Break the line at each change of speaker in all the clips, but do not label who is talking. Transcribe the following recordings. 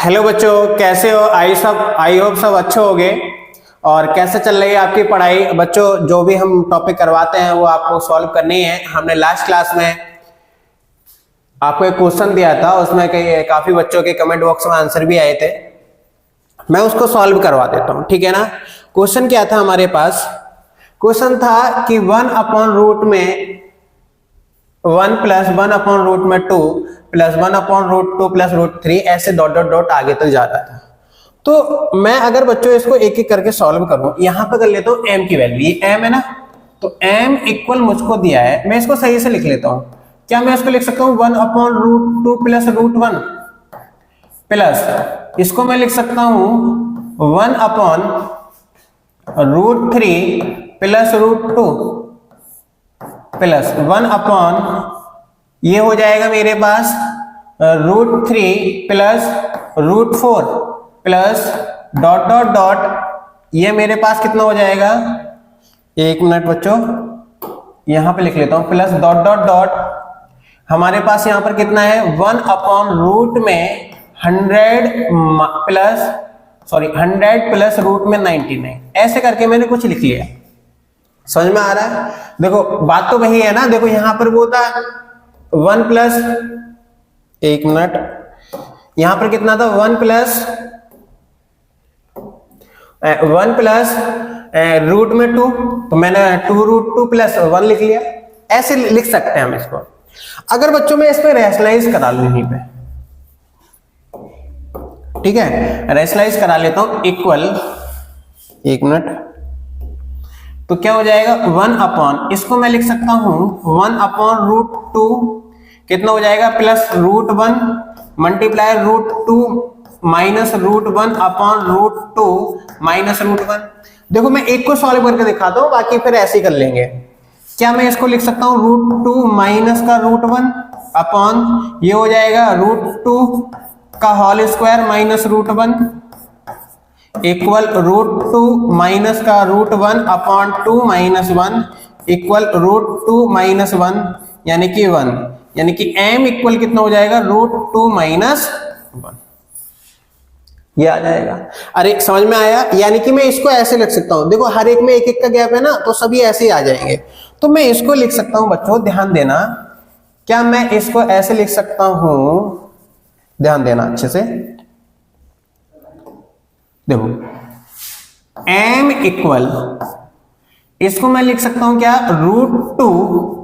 Hello बच्चों, कैसे हो? आई होप सब अच्छे होंगे। और कैसे चल रही है आपकी पढ़ाई? बच्चों, जो भी हम टॉपिक करवाते हैं वो आपको सॉल्व करनी है। हमने लास्ट क्लास में आपको एक क्वेश्चन दिया था, उसमें काफी बच्चों के कमेंट बॉक्स में आंसर भी आए थे। मैं उसको सॉल्व करवा देता हूँ, ठीक है ना। क्वेश्चन क्या था हमारे पास? क्वेश्चन था कि 1/रूट में 1 + 1/रूट में 2 + 1/√2 + √3 ऐसे डॉट डॉट डॉट आगे तक जा रहा था। तो मैं अगर बच्चों इसको एक एक करके सॉल्व करूं, यहां पर कर लेता हूं m की वैल्यू। ये m है ना, तो m इक्वल मुझको दिया है, मैं इसको सही से लिख लेता हूं। क्या मैं इसको लिख सकता हूं 1/√2 + √1 प्लस इसको मैं लिख सकता हूं 1/√3 + √2 प्लस 1/ ये हो जाएगा मेरे पास √3 + √4 प्लस डॉट डॉट डॉट, ये मेरे पास कितना हो जाएगा? एक मिनट बच्चों, यहां पे लिख लेता हूं, प्लस डॉट डॉट डॉट हमारे पास यहां पर कितना है? 1/रूट में 100 प्लस रूट में 99, ऐसे करके मैंने कुछ लिख लिया। समझ में आ रहा है? देखो बात तो वही है ना। देखो यहां पर वो था 1 प्लस, एक मिनट, यहां पर कितना था? 1 प्लस रूट में 2, तो मैंने 2√2 + 1 लिख लिया। ऐसे लिख सकते हैं हम इसको। अगर बच्चों में इस पे रैशनलाइज करा लूं यहीं पे, ठीक है, रैशनलाइज करा लेता हूं। इक्वल, एक मिनट, तो क्या हो जाएगा? 1/, इसको मैं लिख सकता हूं 1/√2 कितना हो जाएगा? Plus √1 multiply √2 minus √1/√2 minus √1। देखो मैं एक को सॉल्व करके दिखाता हूं, बाकी फिर ऐसे ही कर लेंगे। क्या मैं इसको लिख सकता हूं √2 माइनस का √1 अपॉन, ये हो जाएगा √2 का whole square minus √1 equal √2 minus का √1 अपॉन 2 माइनस 1 इक्वल √2 माइनस 1 यानी कि 1, यानी कि m इक्वल कितना हो जाएगा? √2 माइनस 1, ये आ जाएगा। अरे समझ में आया? यानी कि मैं इसको ऐसे लिख सकता हूं। देखो हर एक में एक एक का गैप है ना, तो सभी ऐसे ही आ जाएंगे। तो मैं इसको लिख सकता हूं बच्चों, ध्यान देना। क्या मैं इसको ऐसे लिख सकता हूं? ध्यान देना अच्छे से। देखो m इक्वल, इसको मैं लिख सकता हूं क्या? √2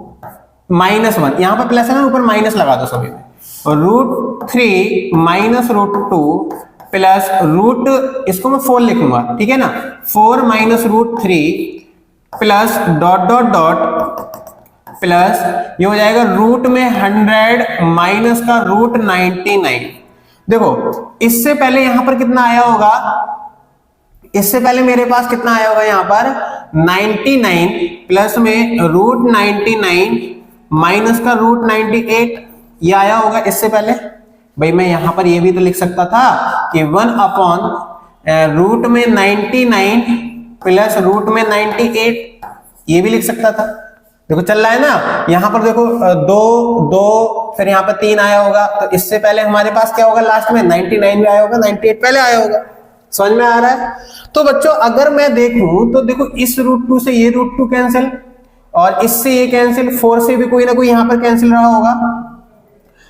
माइनस 1, यहां पर प्लस है ना, ऊपर माइनस लगा दो सभी में, √3 माइनस √2 प्लस इसको मैं 4 लिखूंगा, ठीक है ना, 4 minus √3 plus dot dot dot plus ये हो जाएगा रूट में 100 माइनस का √99। देखो इससे पहले यहां पर कितना आया होगा? इससे पहले मेरे पास कितना आया होगा? यहां पर 99 प्लस में √99 माइनस का √98, ये आया होगा इससे पहले। भाई मैं यहां पर ये भी तो लिख सकता था कि 1/रूट में 99 प्लस रूट में 98, ये भी लिख सकता था। देखो चल रहा है ना। यहां पर देखो 2 फिर यहां पर 3 आया होगा, तो इससे पहले हमारे पास क्या होगा? लास्ट में 99 भी आया होगा, 98 पहले आया होगा। समझ में आ रहा है? तो बच्चों अगर मैं देखूं तो देखो इस √2 से ये √2 कैंसिल, और इससे ये कैंसिल, 4 से भी कोई ना कोई यहां पर कैंसिल रहा होगा,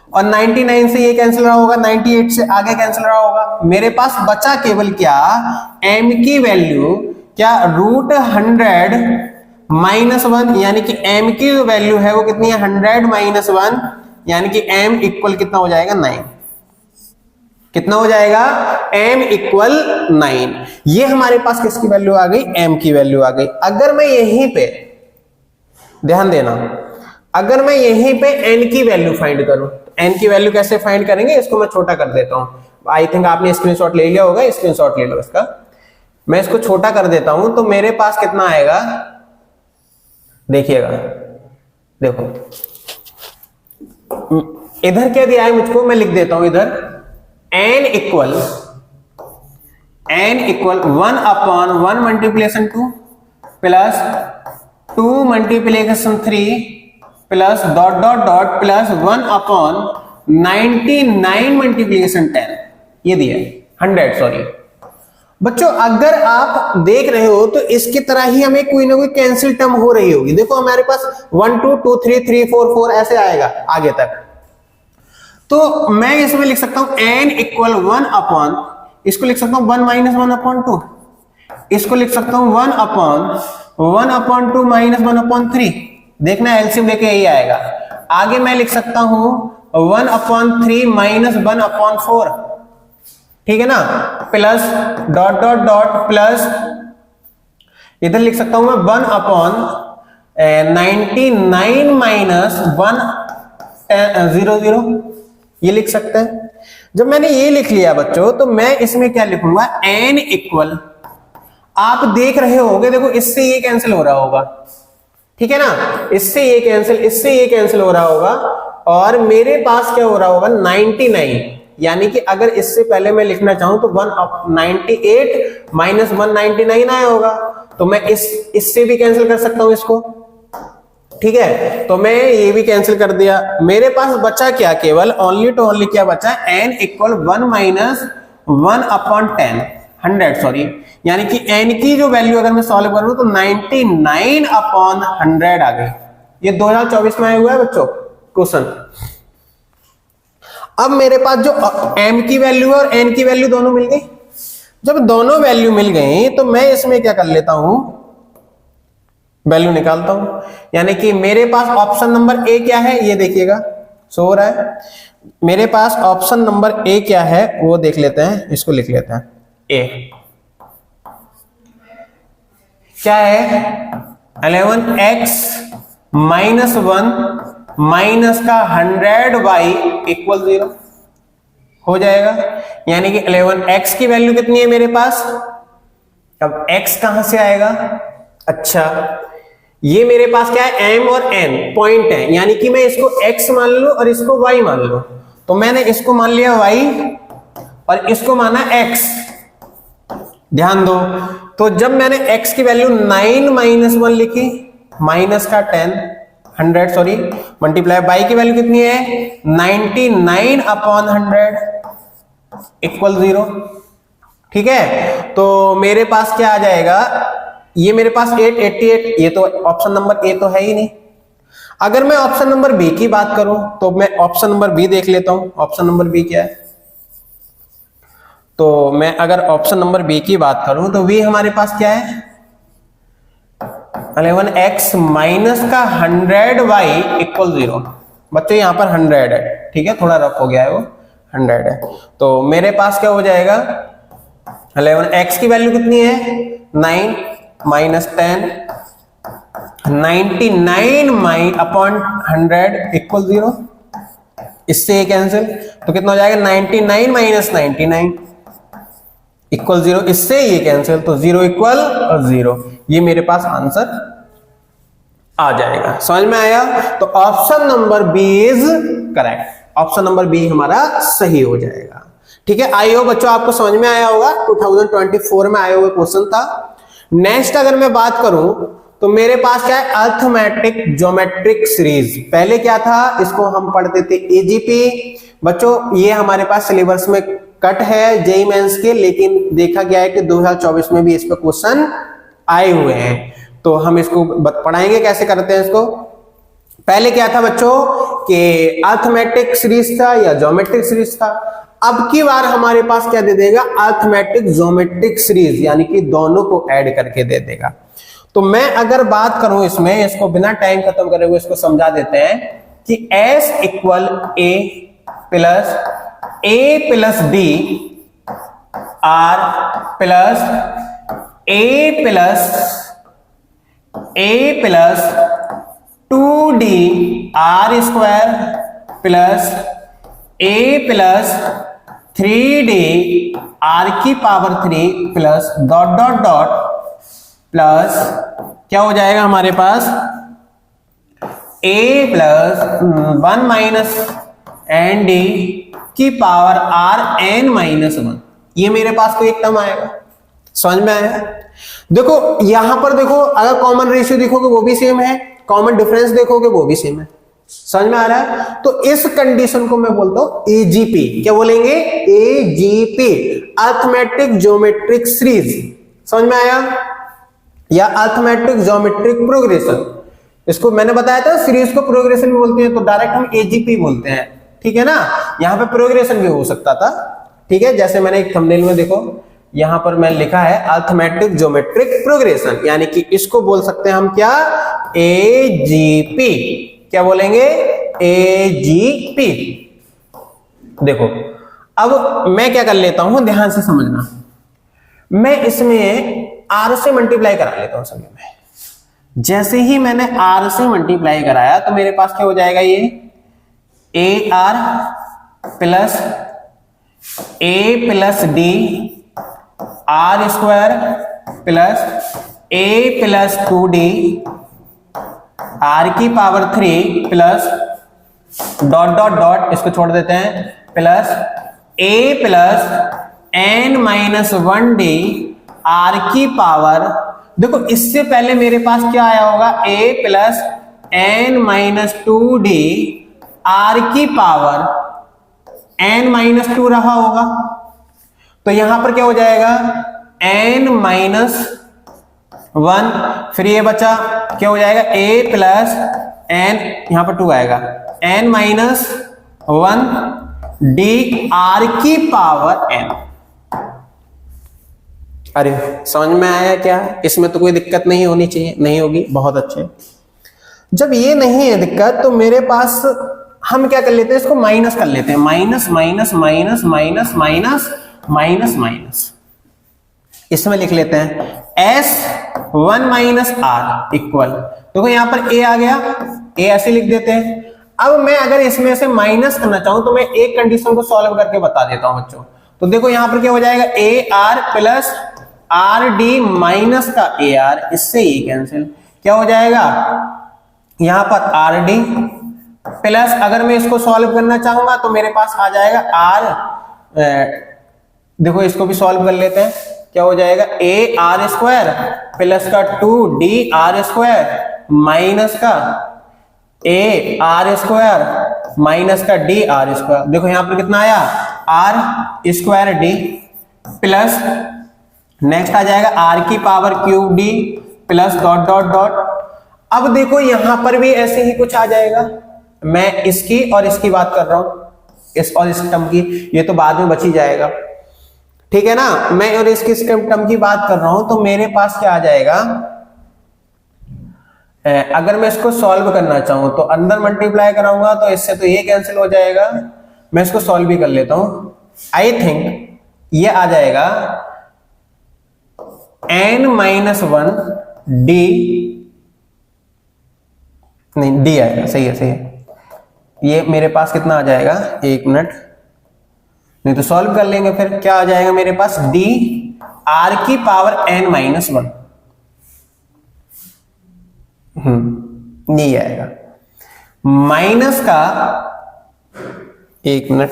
और 99 से ये कैंसिल रहा होगा, 98 से आगे कैंसिल रहा होगा। मेरे पास बचा केवल क्या? m की वैल्यू क्या? √100 माइनस 1, यानी कि m की जो वैल्यू है वो कितनी है? 100 माइनस 1, यानी कि m इक्वल कितना हो जाएगा? 9। कितना हो जाएगा? m equal 9। ये हमारे पास किसकी वैल्यू आ गई? m की वैल्यू आ गई। अगर मैं यहीं पे, ध्यान देना, अगर मैं यहीं पे n की वैल्यू फाइंड करूं, n की वैल्यू कैसे फाइंड करेंगे? इसको मैं छोटा कर देता हूं। आई थिंक आपने स्क्रीनशॉट ले लिया होगा, स्क्रीनशॉट ले लो इसका। मैं इसको छोटा कर देता हूं, तो मेरे पास कितना आएगा? देखिएगा, देखो इधर क्या दिया है मुझको, मैं लिख देता हूं इधर। n equal 1/1 multiplication 2 plus 2 multiplication 3 plus dot dot dot plus 1/99 multiplication 10। ये दिया है 100 सॉरी। बच्चों अगर आप देख रहे हो तो इसकी तरह ही हमें कोई ना कोई कैंसिल टर्म हो रही होगी। देखो हमारे पास 1 2 2 3 3 4 4 ऐसे आएगा आगे तक। तो मैं इसमें लिख सकता हूं n इक्वल 1 अपॉन, इसको लिख सकता हूं 1 माइनस 1 अपॉन 2, इसको लिख सकता हूं 1 अपॉन 2 माइनस 1 अपॉन 3। देखना एलसीएम लेके यही आएगा। आगे मैं लिख सकता हूं 1 अपॉन 3 माइनस 1 अपॉन 4, ठीक है ना, plus dot dot dot plus इधर लिख सकता हूं मैं 1 अपॉन 99 माइनस 1 0 0, ये लिख सकते हैं। जब मैंने ये लिख लिया बच्चों तो मैं इसमें क्या लिखूंगा, n इक्वल, आप देख रहे होगे देखो इससे ये कैंसिल हो रहा होगा, ठीक है ना, इससे ये कैंसिल हो रहा होगा और मेरे पास क्या हो रहा होगा 99, यानी कि अगर इससे पहले मैं लिखना चाहूं तो 198 माइनस 199 आया होगा, तो मैं इससे भी कैंसिल कर सकता हूं इसको, ठीक है। तो मैं ये भी कैंसिल कर दिया। मेरे पास बचा क्या, केवल ओनली टू ओनली क्या बचा, n equal 1 minus 1 upon 10 100 sorry, यानी कि n की जो वैल्यू अगर मैं सॉल्व करूं तो 99 अपॉन 100 आ गई। ये 2024 में आया हुआ है बच्चों क्वेश्चन। अब मेरे पास जो m की वैल्यू है और n की वैल्यू दोनों मिल गई। जब दोनों वैल्यू मिल गई तो मैं इसमें क्या कर लेता हूं, वैल्यू निकालता हूं। यानी कि मेरे पास ऑप्शन नंबर ए क्या है, ये देखिएगा सो रहा है। मेरे पास ऑप्शन नंबर ए क्या है वो देख लेते हैं, इसको लिख लेते हैं। ए क्या है, 11x माइनस 1 माइनस का 100y इक्वल 0 हो जाएगा। यानी कि 11x की वैल्यू कितनी है मेरे पास, अब x कहां से आएगा, अच्छा ये मेरे पास क्या है, m और n पॉइंट है, यानी कि मैं इसको x मान लूं और इसको y मान लूं। तो मैंने इसको मान लिया y और इसको माना x, ध्यान दो। तो जब मैंने x की वैल्यू 9 माइनस 1 लिखी, माइनस का 10 100 सॉरी मल्टीप्लाई, y की वैल्यू कितनी है 99 अपॉन 100 इक्वल 0, ठीक है। तो मेरे पास क्या आ जाएगा, ये मेरे पास 888, ये तो ऑप्शन नंबर ए तो है ही नहीं। अगर मैं ऑप्शन नंबर बी की बात करूं तो मैं ऑप्शन नंबर बी देख लेता हूं, ऑप्शन नंबर बी क्या है। तो मैं अगर ऑप्शन नंबर बी की बात करूं तो बी हमारे पास क्या है, 11x माइनस का 100y इक्वल 0। बच्चों यहां पर 100 है, ठीक है, थोड़ा रफ हो गया है वो, 100 है। तो मेरे पास क्या हो जाएगा, 11x की वैल्यू कितनी है 9 माइनस 10 99 अपॉन 100 इक्वल 0, इससे ये कैंसिल, तो कितना हो जाएगा 99 माइनस 99 इक्वल 0, इससे ये कैंसिल, तो 0 इक्वल 0, ये मेरे पास आंसर आ जाएगा। समझ में आया। तो option number B is correct, option number B हमारा सही हो जाएगा, ठीक है। आई होप बच्चों आपको समझ में आया होगा, 2024 में आया हुआ क्वेश्चन था। नेक्स्ट अगर मैं बात करूं तो मेरे पास क्या है, अर्थमेटिक ज्योमेट्रिक सीरीज। पहले क्या था, इसको हम पढ़ते थे एजीपी। बच्चों ये हमारे पास सिलेबस में कट है जेईई मेंस के, लेकिन देखा गया है कि 2024 में भी इस पे क्वेश्चन आए हुए हैं, तो हम इसको पढ़ाएंगे कैसे करते हैं इसको। पहले क्या था बच्चों कि अर्थमेटिक सीरीज था या ज्योमेट्रिक सीरीज था, अब की बार हमारे पास क्या दे देगा, अर्थमेटिक ज्योमेट्रिक सीरीज, यानी कि दोनों को ऐड करके दे देगा। तो मैं अगर बात करूं इसमें, इसको बिना टाइम खत्म करे हुए इसको समझा देते हैं कि s equal a plus D R plus a plus 2d R square plus a plus 3d R की power 3 plus dot dot dot plus क्या हो जाएगा हमारे पास a plus 1 minus N D की पावर आर एन माइनस 1, ये मेरे पास कोई एक टर्म आएगा। समझ में आया। देखो यहां पर देखो, अगर कॉमन रेशियो देखोगे वो भी सेम है, कॉमन डिफरेंस देखोगे वो भी सेम है, समझ में आ रहा है? तो इस कंडीशन को मैं बोलता हूं एजीपी। क्या बोलेंगे? AGP, arithmetic geometric series. समझ में आया? या अर्थमेटिक ज्योमेट्रिक प्रोग्रेशन, इसको मैंने बताया था सीरीज को प्रोग्रेशन भी बोलते हैं, तो डायरेक्ट हम एजीपी बोलते हैं। ठीक है ना? यहां पे प्रोग्रेशन भी हो सकता था। ठीक है, जैसे मैंने एक थंबनेल में देखो यहां पर मैंने लिखा है अर्थमेटिक ज्योमेट्रिक प्रोग्रेशन, यानी कि इसको बोल सकते हैं हम क्या? एजीपी। क्या बोलेंगे? एजीपी। देखो अब मैं क्या कर लेता हूं, ध्यान से समझना। मैं इसमें आर से मल्टीप्लाई करा लेता हूं समय में। जैसे ही मैंने आर से मल्टीप्लाई कराया तो मेरे पास क्या हो जाएगा? ये A R plus A plus D R square plus A plus 2d R की power 3 plus dot dot dot, इसको छोड़ देते हैं, plus A plus N minus 1d R की पावर, देखो इससे पहले मेरे पास क्या आया होगा? A plus N minus 2d R की पावर एन माइनस 2 रहा होगा, तो यहां पर क्या हो जाएगा? एन माइनस 1, फिर ये बचा क्या हो जाएगा? ए प्लस एन, यहां पर 2 आएगा, एन माइनस 1 डी आर की पावर एन। अरे समझ में आया क्या? इसमें तो कोई दिक्कत नहीं होनी चाहिए, नहीं होगी, बहुत अच्छे। जब ये नहीं है दिक्कत तो मेरे पास हम क्या कर लेते हैं? इसको माइनस कर लेते हैं, minus minus minus minus minus minus minus, इसमें लिख लेते हैं S1 माइनस आर इक्वल, देखो यहां पर ए आ गया, ए ऐसे लिख देते हैं। अब मैं अगर इसमें से माइनस करना चाहूं तो मैं एक कंडीशन को सॉल्व करके बता देता हूं बच्चों। तो देखो यहां पर क्या हो जाएगा? ए R plus R D minus का ए आर, इससे ये कैंसिल, क्या हो जाएगा? यहां पर आर डी प्लस, अगर मैं इसको सॉल्व करना चाहूंगा तो मेरे पास आ जाएगा आर, देखो इसको भी सॉल्व कर लेते हैं, क्या हो जाएगा? ए आर स्क्वायर प्लस का 2d आर स्क्वायर माइनस का ए आर स्क्वायर माइनस का डी आर स्क्वायर, देखो यहां पर कितना आया? R square D plus next आ जाएगा आर की power cube D plus dot dot dot. अब देखो यहां पर भी ऐसे ही कुछ आ जाएगा, मैं इसकी और इसकी बात कर रहा हूं, इस और इस टर्म की, ये तो बाद में बच ही जाएगा। ठीक है ना? मैं और इसकी टर्म की बात कर रहा हूं, तो मेरे पास क्या आ जाएगा? अगर मैं इसको सॉल्व करना चाहूं तो अंदर मल्टीप्लाई कराऊंगा तो इससे तो ये कैंसिल हो जाएगा। मैं इसको सॉल्व भी कर लेता हूं, आई थिंक ये आ जाएगा n माइनस 1 डी, नहीं डी आएगा, सही है सही है। ये मेरे पास कितना आ जाएगा? एक मिनट, नहीं तो सॉल्व कर लेंगे, फिर क्या आ जाएगा मेरे पास? डी आर की पावर n माइनस 1, नहीं आएगा, माइनस का, एक मिनट,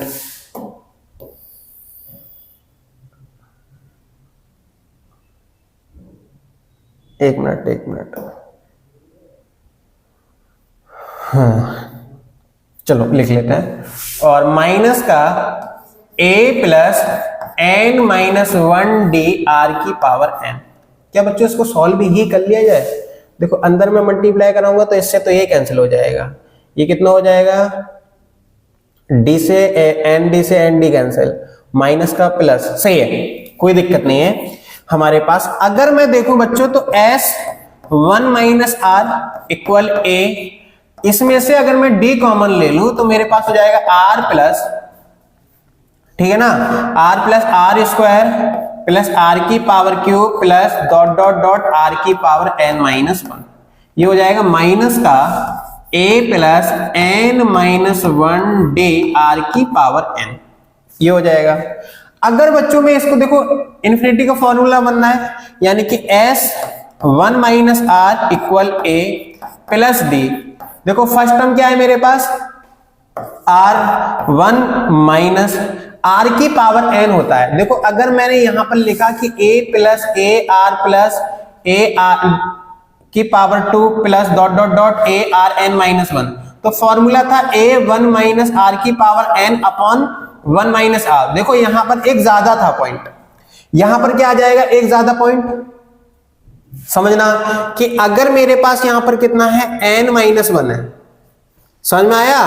एक मिनट, हाँ चलो लिख लेते हैं, और माइनस का a plus N minus 1 D R की पावर n। क्या बच्चों इसको सॉल्व ही कर लिया जाए? देखो अंदर में मल्टीप्लाई कराऊंगा तो इससे तो ये कैंसिल हो जाएगा, ये कितना हो जाएगा? d से एन डी से एन डी कैंसिल, माइनस का प्लस, सही है, कोई दिक्कत नहीं है हमारे पास। अगर मैं देखूं बच्चों तो S1 minus r equal a, इसमें से अगर मैं d कॉमन ले लूं तो मेरे पास हो जाएगा r प्लस, ठीक है ना, r plus R square plus R की power cube plus dot dot dot R की पावर n माइनस 1, ये हो जाएगा माइनस का a plus N minus 1 D R की पावर n, ये हो जाएगा। अगर बच्चों में इसको देखो इन्फिनिटी का फॉर्मूला बनना है, यानी कि S1 minus r equal a plus d, देखो फर्स्ट टर्म क्या है मेरे पास? R1 माइनस आर की पावर n होता है। देखो अगर मैंने यहां पर लिखा कि a plus A R plus A R की power 2 plus dot dot dot A R N minus 1, तो फॉर्मूला था a1 माइनस आर की power n upon 1 minus R. देखो यहां पर एक ज्यादा था पॉइंट, यहां पर क्या आ जाएगा, एक ज्यादा पॉइंट। समझना कि अगर मेरे पास यहां पर कितना है, n माइनस 1 है। समझ में आया?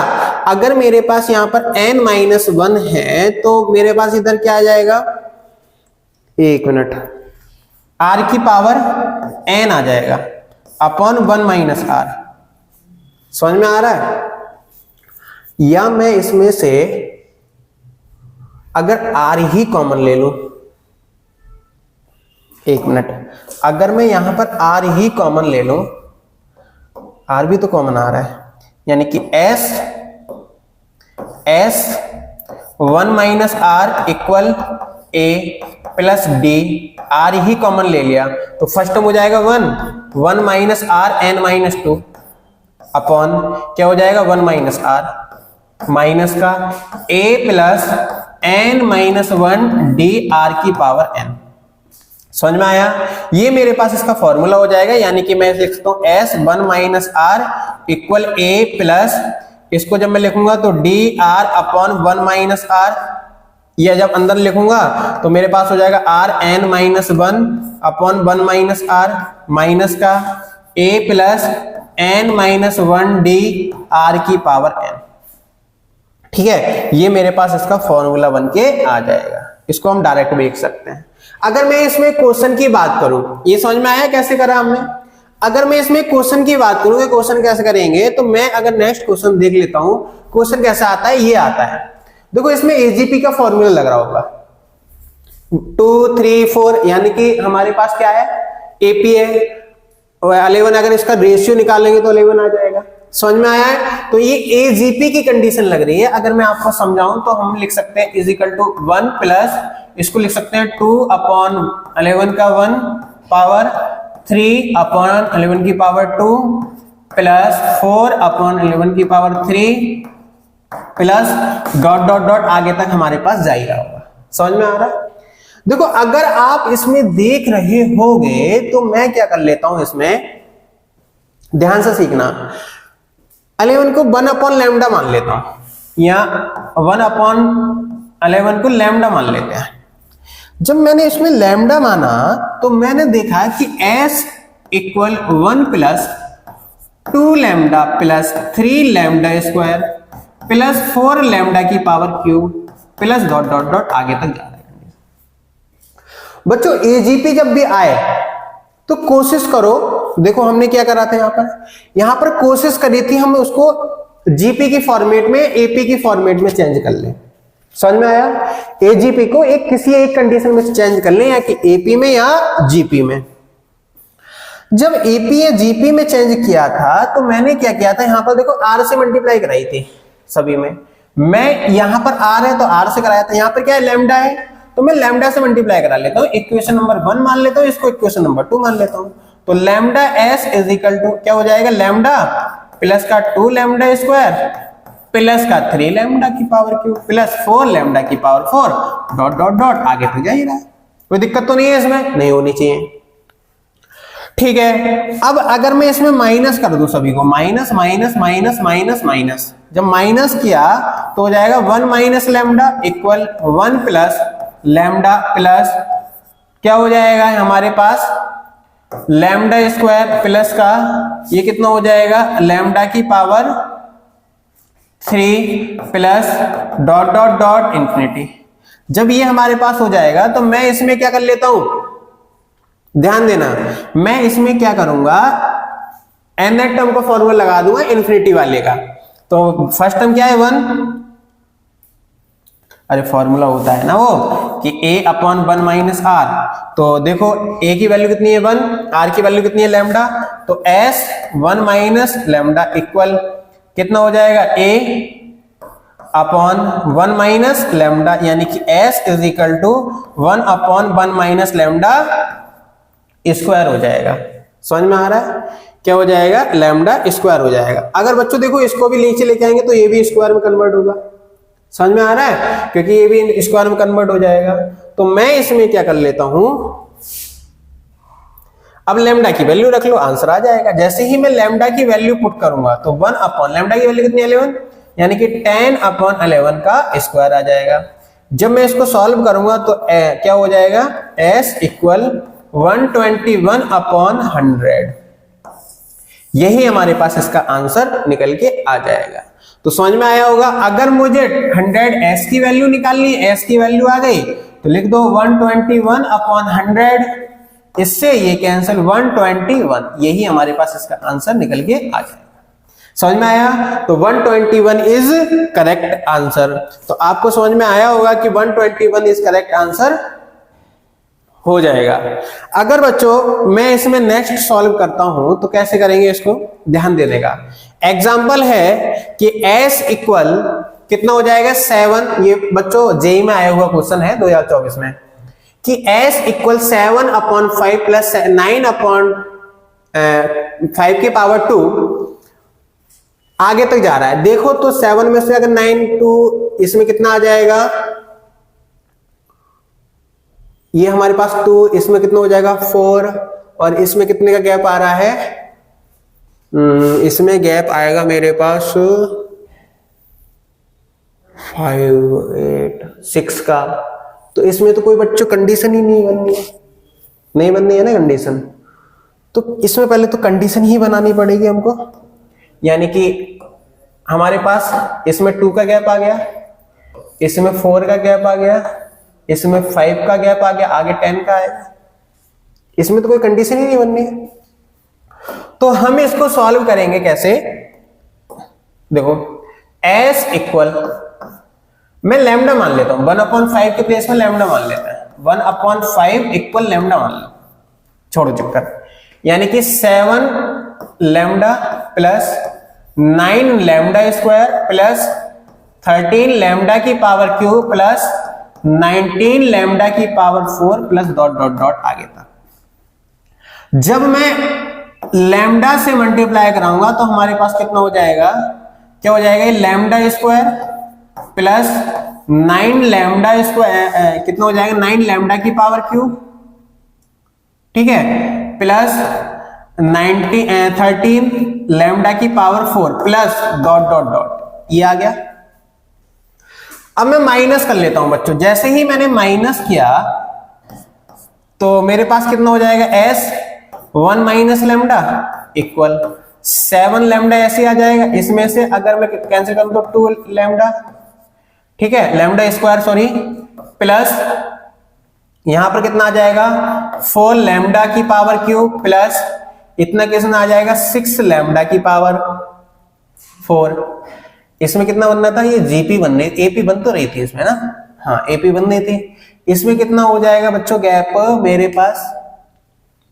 अगर मेरे पास यहां पर n माइनस 1 है तो मेरे पास इधर क्या आ जाएगा, एक मिनट, r की पावर n आ जाएगा अपॉन 1 माइनस आर। समझ में आ रहा है? या मैं इसमें से अगर r ही कॉमन ले लूं, एक मिनट, अगर मैं यहां पर r ही कॉमन ले लूं, r भी तो कॉमन आ रहा है, यानी कि s 1 minus r equal a plus d, r ही कॉमन ले लिया तो फर्स्ट टर्म हो जाएगा 1 minus r n minus 2 upon क्या हो जाएगा 1 माइनस आर माइनस का a plus n minus 1 d r की पावर n। समझ में आया? ये मेरे पास इसका फॉर्मूला हो जाएगा, यानी कि मैं लिख सकता हूं s 1 minus r equal a plus, इसको जब मैं लिखूंगा तो d r upon 1 minus r, या जब अंदर लिखूंगा तो मेरे पास हो जाएगा r N minus 1 upon 1 minus r minus का a plus n minus 1 D R की पावर n। ठीक है, ये मेरे पास इसका फॉर्मूला बन के आ जाएगा, इसको हम डायरेक्ट भी लिख सकते हैं। अगर मैं इसमें क्वेश्चन की बात करूं, ये समझ में आया कैसे करा हमने? अगर मैं इसमें क्वेश्चन की बात करूं कि क्वेश्चन कैसे करेंगे, तो मैं अगर नेक्स्ट क्वेश्चन देख लेता हूं, क्वेश्चन कैसा आता है, ये आता है। देखो इसमें एजीपी का फॉर्मूला लग रहा होगा 2 3 4, यानी कि हमारे पास क्या है, एपी है 11, अगर इसका रेशियो निकालेंगे तो 11 आ जाएगा। समझ में आया है? तो ये एजीपी की कंडीशन लग रही है। अगर मैं आपको समझाऊं तो हम लिख सकते हैं इज इक्वल टू 1 प्लस, इसको लिख सकते हैं 2 अपॉन 11 का 1 पावर 3 अपॉन 11 की पावर 2 प्लस 4 अपॉन 11 की power 3 plus dot dot dot आगे तक हमारे पास जा ही रहा होगा। समझ में आ रहा है? देखो अगर आप इसमें देख रहे होगे तो मैं क्या कर लेता हूं, इसमें ध्यान से सीखना, 11 को 1 अपॉन लैम्डा मान लेता हूं, या 1 अपॉन 11 को लैम्डा मान लेते हैं। जब मैंने इसमें लैम्डा माना तो मैंने देखा कि s equal 1 plus 2 lambda plus 3 lambda square plus 4 lambda की power cube plus dot dot dot आगे तक जा रहा है। बच्चों एजीपी जब भी आए तो कोशिश करो, देखो हमने क्या करा था, यहां पर कोशिश करी थी हम उसको जीपी की फॉर्मेट में एपी की फॉर्मेट में चेंज कर लें। समझ में आया? एजीपी को एक किसी एक कंडीशन में चेंज कर लें, या कि एपी में या जीपी में। जब एपी या जीपी में चेंज किया था तो मैंने क्या किया था, यहां पर देखो आर से मल्टीप्लाई कराई थी सभी में, मैं यहां पर आर है तो आर से कराया था, यहां पर क्या है लैम्डा है तो मैं लैम्डा से मल्टीप्लाई करा लेता हूं, इक्वेशन नंबर 1 मान लेता हूं, इसको इक्वेशन नंबर 2 मान लेता हूं। तो lambda s is equal to क्या हो जाएगा, लैम्डा प्लस का 2 लैम्डा स्क्वायर प्लस का 3 लैम्डा की पावर क्यूब प्लस 4 लैम्डा की पावर 4 डॉट डॉट डॉट आगे तो जा ही रहा है। कोई दिक्कत तो नहीं है, इसमें नहीं होनी चाहिए। ठीक है, अब अगर मैं इसमें माइनस कर दूं सभी को, minus minus minus minus minus, जब माइनस किया तो हो जाएगा 1 minus lambda equal 1 plus lambda plus क्या हो जाएगा हमारे पास लैम्डा स्क्वायर प्लस का ये कितना हो जाएगा लैम्डा की power 3 plus dot dot dot infinity. जब ये हमारे पास हो जाएगा तो मैं इसमें क्या कर लेता हूं, ध्यान देना, मैं इसमें क्या करूंगा, nth टर्म का फॉर्मूला लगा दूंगा इंफिनिटी वाले का। तो फर्स्ट टर्म क्या है 1, अरे फॉर्मूला होता है ना वो कि a अपॉन 1 माइनस आर, तो देखो a की वैल्यू कितनी है 1, r की वैल्यू कितनी है लैम्डा, तो s 1 माइनस लैम्डा इक्वल कितना हो जाएगा a अपॉन 1 माइनस लैम्डा, यानी कि s is equal to 1 upon 1 minus lambda square हो जाएगा। समझ में आ रहा है? क्या हो जाएगा, लैम्डा स्क्वायर हो जाएगा। अगर बच्चों देखो इसको भी नीचे लेके आएंगे तो ये भी स्क्वायर में कन्वर्ट होगा। समझ में आ रहा है? क्योंकि ये भी स्क्वायर में कन्वर्ट हो जाएगा। तो मैं इसमें क्या कर लेता हूं, अब लेमडा की वैल्यू रख लो, आंसर आ जाएगा। जैसे ही मैं लेमडा की वैल्यू पुट करूंगा तो 1 अपॉन लेमडा की वैल्यू कितनी 11, यानी कि 10 अपॉन 11 का स्क्वायर आ जाएगा। जब मैं इसको सॉल्व करूंगा तो क्या हो जाएगा, s इक्वल 121 अपॉन 100। यही हमारे पास इसका आंसर निकल के आ जाएगा। तो समझ में आया होगा। अगर मुझे 100 s की वैल्यू निकालनी, s की वैल्यू आ गई तो लिख दो 121 अपॉन 100, इससे ये कैंसिल 121, यही हमारे पास इसका आंसर निकल के आ जाएगा। समझ में आया। तो 121 इज करेक्ट आंसर। तो आपको समझ में आया होगा कि 121 इज करेक्ट आंसर हो जाएगा। अगर बच्चों मैं इसमें नेक्स्ट सॉल्व करता हूं तो कैसे करेंगे, इसको ध्यान देने का। एग्जांपल है कि s इक्वल कितना हो जाएगा 7, ये बच्चों जेई में आया हुआ क्वेश्चन है 2024 में, कि s equal 7 upon 5 plus 9 upon 5 के पावर 2 आगे तक जा रहा है। देखो तो 7 में से अगर 9 2 इसमें कितना आ जाएगा, ये हमारे पास 2, इसमें कितना हो जाएगा 4, और इसमें कितने का गैप आ रहा है, इसमें गैप आएगा मेरे पास 5 8 6 का। तो इसमें तो कोई बच्चों कंडीशन ही नहीं बननी है, नहीं बननी है ना कंडीशन। तो इसमें पहले तो कंडीशन ही बनानी पड़ेगी हमको, यानी कि हमारे पास इसमें 2 का गैप आ गया, इसमें 4 का गैप आ गया, इसमें 5 का गैप आ गया, आगे 10 का आएगा। इसमें तो कोई कंडीशन ही नहीं बननी है। तो हम इसको सॉल्व करेंगे कैसे, देखो s इक्वल, मैं लैम्डा मान लेता हूं, 1/5 के प्लेस में लैम्डा मान लेता है, 1/5 इक्वल लैम्डा मान लो, छोड़ो चक्कर, यानी कि 7 lambda plus 9 lambda square plus 13 lambda की पावर क्यूब प्लस 19 लैम्डा की power 4 plus dot dot dot आगे तक। जब मैं लैम्डा से मल्टीप्लाई कराऊंगा तो हमारे पास कितना हो जाएगा, क्या हो जाएगा, lambda square plus 9 lambda square कितना हो जाएगा, 9 लैम्डा की पावर क्यूब, ठीक है, प्लस 13 लैम्डा की power 4 plus dot dot dot, ये आ गया। अब मैं माइनस कर लेता हूं बच्चों। जैसे ही मैंने माइनस किया तो मेरे पास कितना हो जाएगा, s 1 minus lambda equal 7 lambda ऐसे आ जाएगा। इसमें से अगर मैं कैंसिल करूं तो 2 लैम्डा, ठीक है, लैम्डा स्क्वायर सॉरी, प्लस यहां पर कितना आ जाएगा 4 लैम्डा की पावर क्यूब प्लस इतना कितना आ जाएगा 6 लैम्डा की पावर 4। इसमें कितना बनना था, ये जीपी बनने, एपी बन तो रही थी इसमें ना, हाँ एपी बन रही थी। इसमें कितना हो जाएगा बच्चों गैप मेरे पास,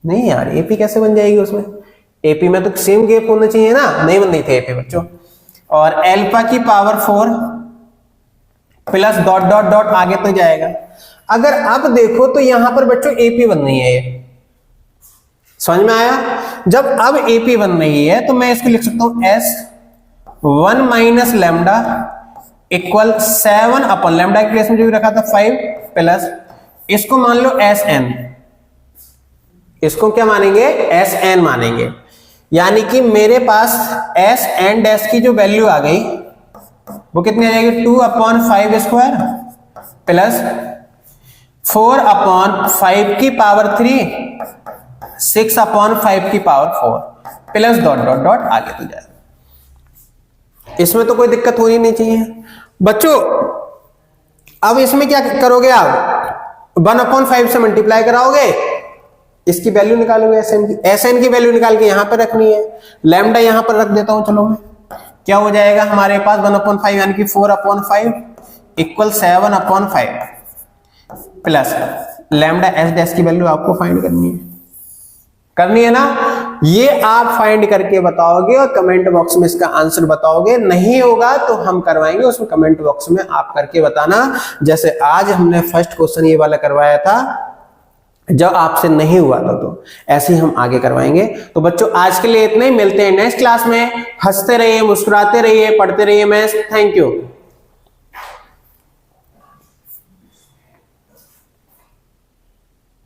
नहीं यार एपी कैसे बन जाएगी उसमें, एपी में तो सेम गैप होना चाहिए ना, नहीं बन रही थी एपी बच्चों। और अल्फा की power 4 plus dot dot dot आगे तो जाएगा। अगर अब देखो तो यहां पर बच्चों एपी बन रही है, ये समझ में आया। जब अब एपी बन रही है तो मैं इसको लिख सकता हूं s 1 माइनस लैम्डा इक्वल 7 अपन लैम्डा के प्लेस में जो भी रखा था 5 प्लस इसको मान लो sn, इसको क्या मानेंगे sn मानेंगे, यानी कि मेरे पास s एंड डैश की जो वैल्यू आ गई वो कितनी आ जाएगी 2/5 स्क्वायर प्लस 4/5 की पावर 3 6/5 की power 4 plus dot dot dot आगे तो जाएगा। इसमें तो कोई दिक्कत हो ही नहीं चाहिए बच्चों। अब इसमें क्या करोगे आप, 1/5 से मल्टीप्लाई कराओगे, इसकी वैल्यू निकालोगे एसएन की वैल्यू निकाल के यहां पर रखनी है। लैम्डा यहां पर रख देता हूं, चलो मैं, क्या हो जाएगा हमारे पास 1/5 यानी कि 4/5 equal 7/5 plus lambda S dash की वैल्यू आपको फाइंड करनी है ना। ये आप फाइंड करके बताओगे और कमेंट बॉक्स में इसका आंसर बताओगे। नहीं होगा तो हम करवाएंगे, उसमें कमेंट बॉक्स में आप करके बताना। जैसे आज हमने फर्स्ट क्वेश्चन ये वाला करवाया था, जब आपसे नहीं हुआ था तो ऐसे ही हम आगे करवाएंगे। तो बच्चों आज के लिए इतना ही, मिलते हैं नेक्स्ट क्लास में। हंसते रहिए, मुस्कुराते रहिए, पढ़ते रहिए मैथ्स। Thank you.